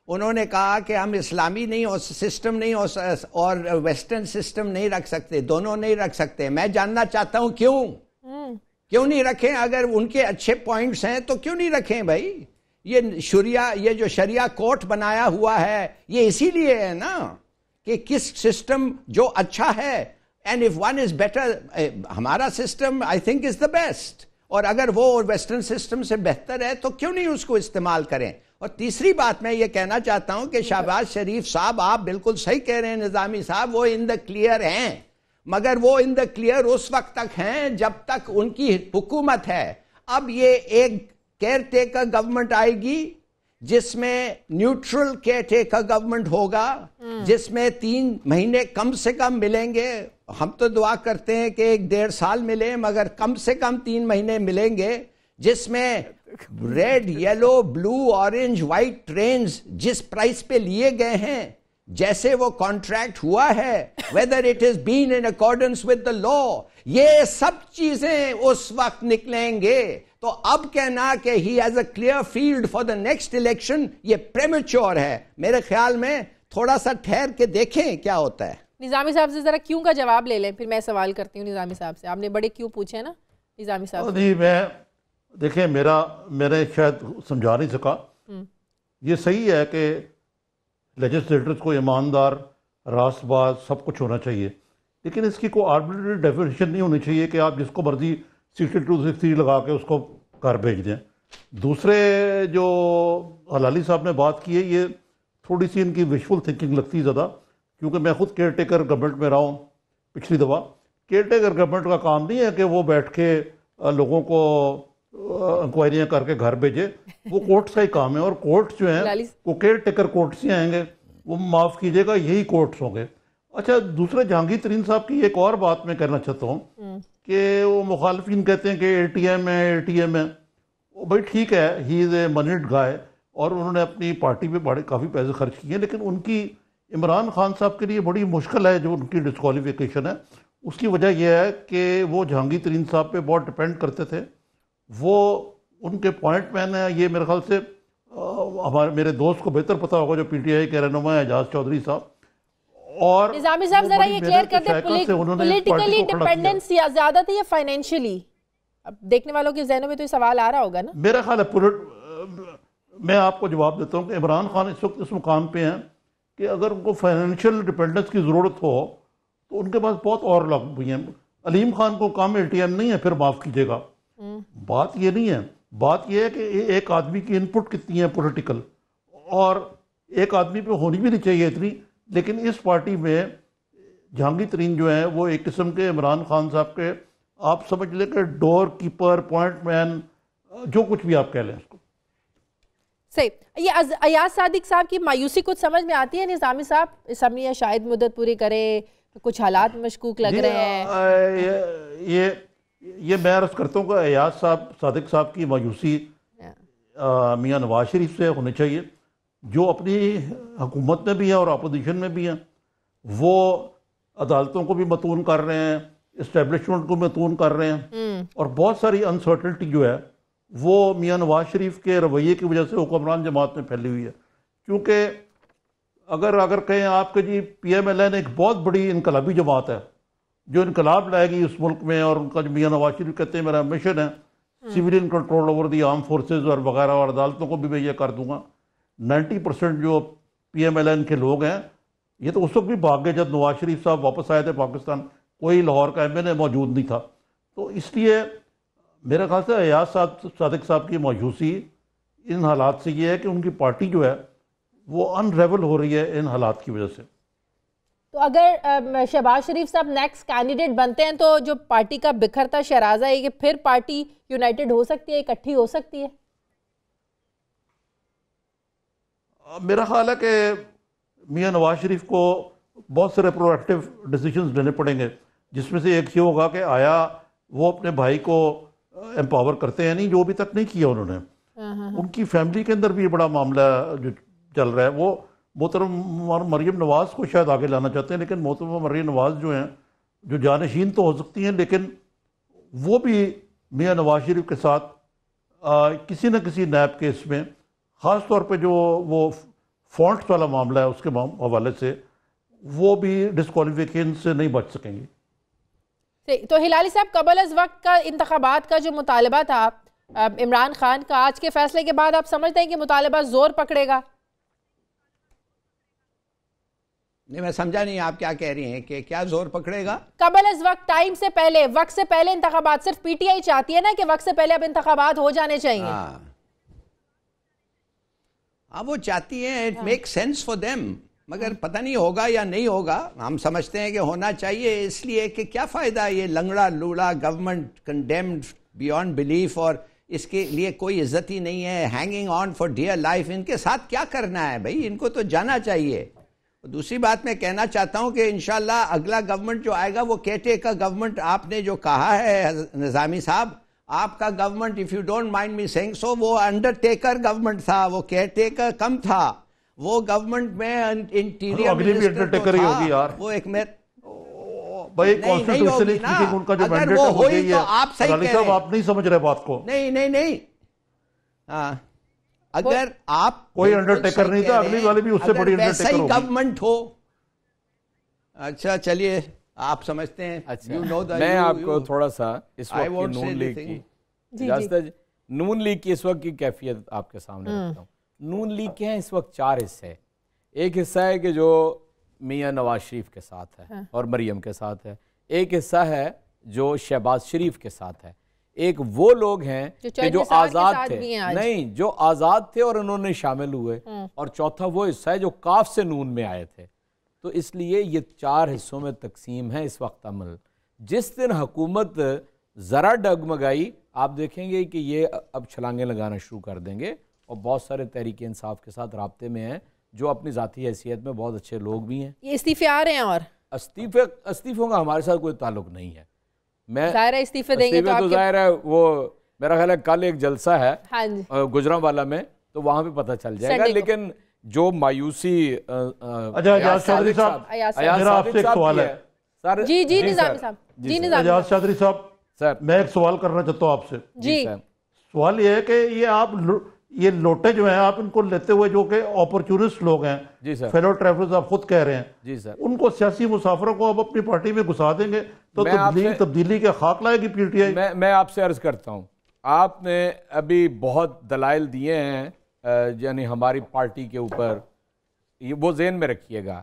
انہوں نے کہا کہ ہم اسلامی نہیں اور سسٹم نہیں اور ویسٹرن سسٹم نہیں رکھ سکتے, دونوں نہیں رکھ سکتے. میں جاننا چاہتا ہوں کیوں. کیوں نہیں رکھیں؟ اگر ان کے اچھے پوائنٹس ہیں تو کیوں نہیں رکھیں بھائی؟ یہ جو شریعہ کورٹ بنایا ہوا ہے یہ اسی لیے ہے نا کہ کس سسٹم جو اچھا ہے، and if one is better, ہمارا system I think is the best, اور اگر وہ ویسٹرن سسٹم سے بہتر ہے تو کیوں نہیں اس کو استعمال کریں؟ اور تیسری بات میں یہ کہنا چاہتا ہوں کہ شہباز شریف صاحب، آپ بالکل صحیح کہہ رہے ہیں نظامی صاحب، وہ ان دا کلیئر ہیں، مگر وہ ان دا کلیئر اس وقت تک ہیں جب تک ان کی حکومت ہے۔ اب یہ ایک کیئر ٹیکر گورنمنٹ آئے گی جس میں نیوٹرل کیئر ٹیکر گورنمنٹ ہوگا، جس میں 3 مہینے کم سے کم ملیں گے۔ ہم تو دعا کرتے ہیں کہ 1-1.5 سال ملیں، مگر کم سے کم 3 مہینے ملیں گے، جس میں ریڈ، یلو، بلو، اورنج، وائٹ ٹرینز جس پرائس پہ لیے گئے ہیں، جیسے وہ کانٹریکٹ ہوا ہے، whether it has been in accordance with the law، یہ سب چیزیں اس وقت نکلیں گے۔ تو اب کہنا کہ he has a clear field for the next election، یہ premature ہے۔ میرے خیال میں تھوڑا سا ٹھہر کے دیکھیں کیا ہوتا ہے۔ نظامی صاحب سے ذرا کیوں کا جواب لے لیں، پھر میں سوال کرتی ہوں نظامی صاحب سے۔ آپ نے بڑے کیوں پوچھے نا نظامی صاحب؟ نہیں، دیکھیں میں نے شاید سمجھا نہیں سکا۔ یہ صحیح ہے کہ لیجسلیٹرز کو ایماندار، راست باز سب کچھ ہونا چاہیے، لیکن اس کی کوئی آربیٹری ڈیفینیشن نہیں ہونی چاہیے کہ آپ جس کو مرضی 62-63 لگا کے اس کو گھر بھیج دیں۔ دوسرے جو حلالی صاحب نے بات کی ہے، یہ تھوڑی سی ان کی وشفل تھنکنگ لگتی زیادہ، کیونکہ میں خود کیئر ٹیکر گورنمنٹ میں رہا ہوں پچھلی دفعہ۔ کیئر ٹیکر گورنمنٹ کا کام نہیں ہے کہ وہ بیٹھ کے لوگوں کو انکوائریاں کر کے گھر بھیجے، وہ کورٹس کا ہی کام ہے، اور کورٹس جو ہیں وہ کیئر ٹیکر کورٹس ہی آئیں گے، وہ معاف کیجیے گا یہی کورٹس ہوں گے۔ اچھا، دوسرے جہانگیر ترین صاحب کی ایک اور بات میں کہنا چاہتا ہوں کہ وہ مخالفین کہتے ہیں کہ اے ٹی ایم ہے، اے ٹی ایم ہے۔ بھائی ٹھیک ہے، ہی از اے منیڈ گائے، اور انہوں نے اپنی پارٹی پہ کافی پیسے خرچ کیے ہیں، لیکن ان کی عمران خان صاحب کے لیے بڑی مشکل ہے جو ان کی ڈسکوالیفیکیشن ہے۔ اس کی وجہ یہ ہے کہ وہ جہانگیر ترین صاحب پہ بہت ڈپینڈ کرتے تھے، وہ ان کے پوائنٹ مین ہیں۔ یہ میرے خیال سے میرے دوست کو بہتر پتہ ہوگا جو پی ٹی آئی کے رہنما ہیں، اعجاز چودھری صاحب۔ اور نظامی صاحب ذرا یہ کلیئر کر دیں، پولیٹیکلی ڈیپینڈنس زیادہ تھی یا فائنینشلی؟ اب دیکھنے والوں کے ذہنوں میں تو یہ سوال آ رہا ہوگا نا۔ میرا خیال ہے میں آپ کو جواب دیتا ہوں کہ عمران خان اس وقت اس مقام پہ ہیں کہ اگر ان کو فائنینشیل ڈیپینڈنس کی ضرورت ہو تو ان کے پاس بہت اور لوگ بھی ہیں۔ علیم خان کو کام اے ٹی ایم نہیں ہے، پھر معاف کیجیے گا۔ بات یہ نہیں ہے، بات یہ ہے کہ ایک آدمی کی انپٹ کتنی ہے پولیٹیکل، اور ایک آدمی پہ ہونی بھی نہیں چاہیے اتنی، لیکن اس پارٹی میں جہانگیر ترین جو ہیں وہ ایک قسم کے عمران خان صاحب کے، آپ سمجھ لیں کہ ڈور کیپر، پوائنٹ مین، جو کچھ بھی آپ کہہ لیں اس کو۔ صحیح۔ یہ ایاز صادق صاحب کی مایوسی کچھ سمجھ میں آتی ہے نظامی صاحب؟ اسمبلی شاید مدت پوری کرے، کچھ حالات مشکوک لگ رہے ہیں۔ یہ میں عرض کرتا ہوں کہ ایاز صادق صاحب کی مایوسی میاں نواز شریف سے ہونی چاہیے، جو اپنی حکومت میں بھی ہیں اور اپوزیشن میں بھی ہیں۔ وہ عدالتوں کو بھی متون کر رہے ہیں، اسٹیبلشمنٹ کو متون کر رہے ہیں، اور بہت ساری انسرٹنٹی جو ہے وہ میاں نواز شریف کے رویے کی وجہ سے حکمران جماعت میں پھیلی ہوئی ہے۔ کیونکہ اگر کہیں آپ کہ جی پی ایم ایل این ایک بہت بڑی انقلابی جماعت ہے جو انقلاب لائے گی اس ملک میں، اور ان کا جو میاں نواز شریف کہتے ہیں میرا مشن ہے civilian control over the arm forces اور وغیرہ، اور عدالتوں کو بھی میں یہ کر دوں گا۔ 90% جو پی ایم ایل این کے لوگ ہیں یہ تو اس وقت بھی بھاگ گئے جب نواز شریف صاحب واپس آئے تھے پاکستان، کوئی لاہور کا ایم این اے موجود نہیں تھا۔ تو اس لیے میرے خیال سے ایاز صادق صاحب کی مایوسی ان حالات سے یہ ہے کہ ان کی پارٹی جو ہے وہ انریول ہو رہی ہے ان حالات کی وجہ سے۔ تو اگر شہباز شریف صاحب نیکسٹ کینڈیڈیٹ بنتے ہیں تو جو پارٹی کا بکھرتا شرازہ ہے کہ پھر پارٹی یونائٹڈ ہو سکتی ہے، اکٹھی ہو سکتی ہے؟ میرا خیال ہے کہ میاں نواز شریف کو بہت سارے پرو ایکٹیو ڈیسیجنز لینے پڑیں گے، جس میں سے ایک یہ ہوگا کہ آیا وہ اپنے بھائی کو امپاور کرتے ہیں، نہیں جو ابھی تک نہیں کیا انہوں نے۔ ان کی فیملی کے اندر بھی یہ بڑا معاملہ جو چل رہا ہے، وہ محترم مریم نواز کو شاید آگے لانا چاہتے ہیں، لیکن محترم مریم نواز جو ہیں جو جانشین تو ہو سکتی ہیں، لیکن وہ بھی میاں نواز شریف کے ساتھ کسی نہ کسی نیب کیس میں، خاص طور پہ جو وہ فونٹس والا معاملہ ہے اس کے حوالے سے، وہ بھی ڈسکوالیفیکیشن سے نہیں بچ سکیں گے۔ تو ہلالی صاحب قبل از وقت کا انتخابات کا جو مطالبہ تھا عمران خان کا، آج کے فیصلے کے بعد آپ سمجھتے ہیں کہ مطالبہ زور پکڑے گا؟ نہیں میں سمجھا نہیں آپ کیا کہہ رہی ہیں کہ کیا زور پکڑے گا؟ قبل از وقت، ٹائم سے پہلے، وقت سے پہلے انتخابات، صرف پی ٹی آئی چاہتی ہے نا کہ وقت سے پہلے اب انتخابات ہو جانے چاہیے. ہاں وہ چاہتی ہیں، it make sense for them, مگر پتہ نہیں ہوگا یا نہیں ہوگا. ہم سمجھتے ہیں کہ ہونا چاہیے، اس لیے کہ کیا فائدہ یہ لنگڑا لوڑا گورنمنٹ کنڈیمڈ بیونڈ بلیف، اور اس کے لیے کوئی عزت ہی نہیں ہے، hanging on for dear life. ان کے ساتھ کیا کرنا ہے بھائی؟ ان کو تو جانا چاہیے. دوسری بات میں کہنا چاہتا ہوں کہ انشاءاللہ اگلا گورنمنٹ جو آئے گا وہ کیئر ٹیکر گورنمنٹ، آپ نے جو کہا ہے نظامی صاحب، آپ کا government if you don't mind me saying so وہ انڈر ٹیکر گورنمنٹ تھا، وہ کیئر ٹیکر کم تھا. وہ گورنمنٹ میں انٹیریئر منسٹر تو تھا، وہ ایک میں بھائی کانسٹیٹیوشنلی اسپیکنگ ان کا جو مینڈیٹ ہے وہ یہی ہے. علی صاحب آپ نہیں سمجھ رہے بات کو. نہیں ہاں، اگر آپ کوئی انڈرٹیکر نہیں تھا، اگلی والی بھی اس سے بڑی انڈرٹیکر ہوگی. گورنمنٹ ہو. اچھا چلیے آپ سمجھتے ہیں. میں آپ کو تھوڑا سا اس وقت کی نون لیگ کی اجازت ہے، نون لیگ کی اس وقت کی کیفیت آپ کے سامنے رکھتا ہوں. نون لیگ کے ہیں اس وقت 4 حصے. ایک حصہ ہے کہ جو میاں نواز شریف کے ساتھ ہے اور مریم کے ساتھ ہے. ایک حصہ ہے جو شہباز شریف کے ساتھ ہے. ایک وہ لوگ ہیں کہ جو آزاد تھے، نہیں جو آزاد تھے اور انہوں نے شامل ہوئے. اور چوتھا وہ حصہ ہے جو کاف سے نون میں آئے تھے. تو اس لیے یہ 4 حصوں میں تقسیم ہے اس وقت عمل. جس دن حکومت ذرا ڈگمگائی آپ دیکھیں گے کہ یہ اب چھلانگیں لگانا شروع کر دیں گے. اور بہت سارے تحریک انصاف کے ساتھ رابطے میں ہیں جو اپنی ذاتی حیثیت میں بہت اچھے لوگ بھی ہیں. یہ استعفے آ رہے ہیں، اور استعفوں کا ہمارے ساتھ کوئی تعلق نہیں ہے. میں ظاہر ہے استعفے دیں گے تو ظاہر ہے وہ میرا خیال ہے کل ایک جلسہ ہے گجرانوالہ میں، تو وہاں پہ پتہ چل جائے گا. لیکن جو مایوسی اجاز چودھری صاحب، میرا آپ سے ایک سوال ہے. جی نظامی صاحب، اجاز چودھری صاحب سر میں ایک سوال کرنا چاہتا ہوں آپ سے. جی سوال یہ ہے کہ یہ آپ یہ لوٹے جو ہیں آپ ان کو لیتے ہوئے جو کہ اپورچونسٹ لوگ ہیں، جی سر، فیلو ٹریولرز آپ خود کہہ رہے ہیں، جی سر، ان کو سیاسی مسافروں کو آپ اپنی پارٹی میں گھسا دیں گے تو تبدیلی کے خاک لائے گی پی ٹی آئی. میں آپ سے عرض کرتا ہوں، آپ نے ابھی بہت دلائل دیے ہیں یعنی ہماری پارٹی کے اوپر، وہ ذہن میں رکھیے گا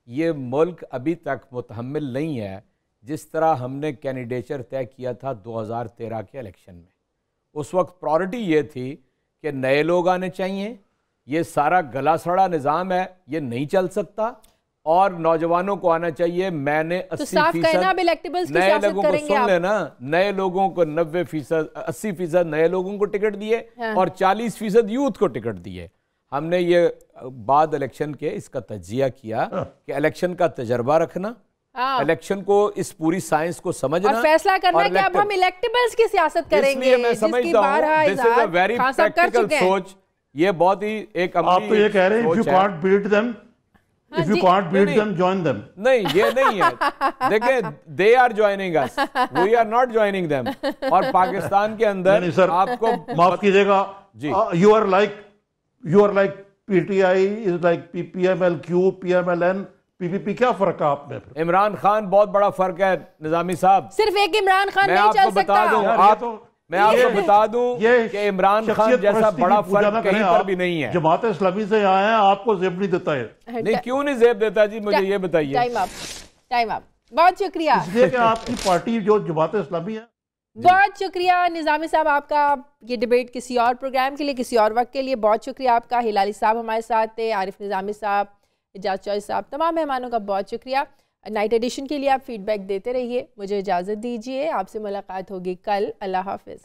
یہ ملک ابھی تک متحمل نہیں ہے جس طرح ہم نے کینڈیڈیچر طے کیا تھا 2013 کے الیکشن میں. اس وقت پرائورٹی یہ تھی کہ نئے لوگ آنے چاہیے. یہ سارا گلا سڑا نظام ہے، یہ نہیں چل سکتا، اور نوجوانوں کو آنا چاہیے. میں نے 80% نئے لوگوں کو سن لینا، نئے لوگوں کو 90%، 80% نئے لوگوں کو ٹکٹ دیے اور 40% یوتھ کو ٹکٹ دیے. ہم نے یہ بعد الیکشن کے اس کا تجزیہ کیا کہ الیکشن کا تجربہ رکھنا، الیکشن کو اس پوری سائنس کو سمجھنا اور فیصلہ کرنا کہ اب ہم الیکٹیبلز کی سیاست کریں گے. اس لیے میں سمجھتا ہوں this is a very practical سوچ. یہ بہت ہی ایک عملی سوچ ہے. آپ تو یہ کہہ رہے ہیں if you can't beat them, if you can't beat them, join them. نہیں یہ نہیں ہے. دیکھیں they are joining us, we are not joining them. اور پاکستان کے اندر آپ کو معاف کیجئے گا، you are like PTI is like PMLQ, PMLN, PPP. کیا فرق ہے آپ میں؟ عمران خان بہت بڑا فرق ہے نظامی صاحب. صرف ایک عمران خان نہیں چل سکتا. میں آپ کو بتا دوں کہ عمران خان جیسا بڑا فرق کہیں پر بھی نہیں ہے. جماعت اسلامی سے آئے ہیں، آپ کو زیب نہیں دیتا ہے. نہیں کیوں نہیں زیب دیتا جی؟ مجھے یہ بتائیے. Time up. بہت شکریہ. اس لیے کہ آپ کی پارٹی جو جماعت اسلامی ہے. بہت شکریہ نظامی صاحب آپ کا. یہ ڈیبیٹ کسی اور پروگرام کے لیے، کسی اور وقت کے لیے. بہت شکریہ آپ کا. ہلالی صاحب ہمارے ساتھ تھے، عارف نظامی صاحب، اجاز چودھری صاحب، تمام مہمانوں کا بہت شکریہ. نائٹ ایڈیشن کے لیے آپ فیڈ بیک دیتے رہیے. مجھے اجازت دیجیے، آپ سے ملاقات ہوگی کل. اللہ حافظ.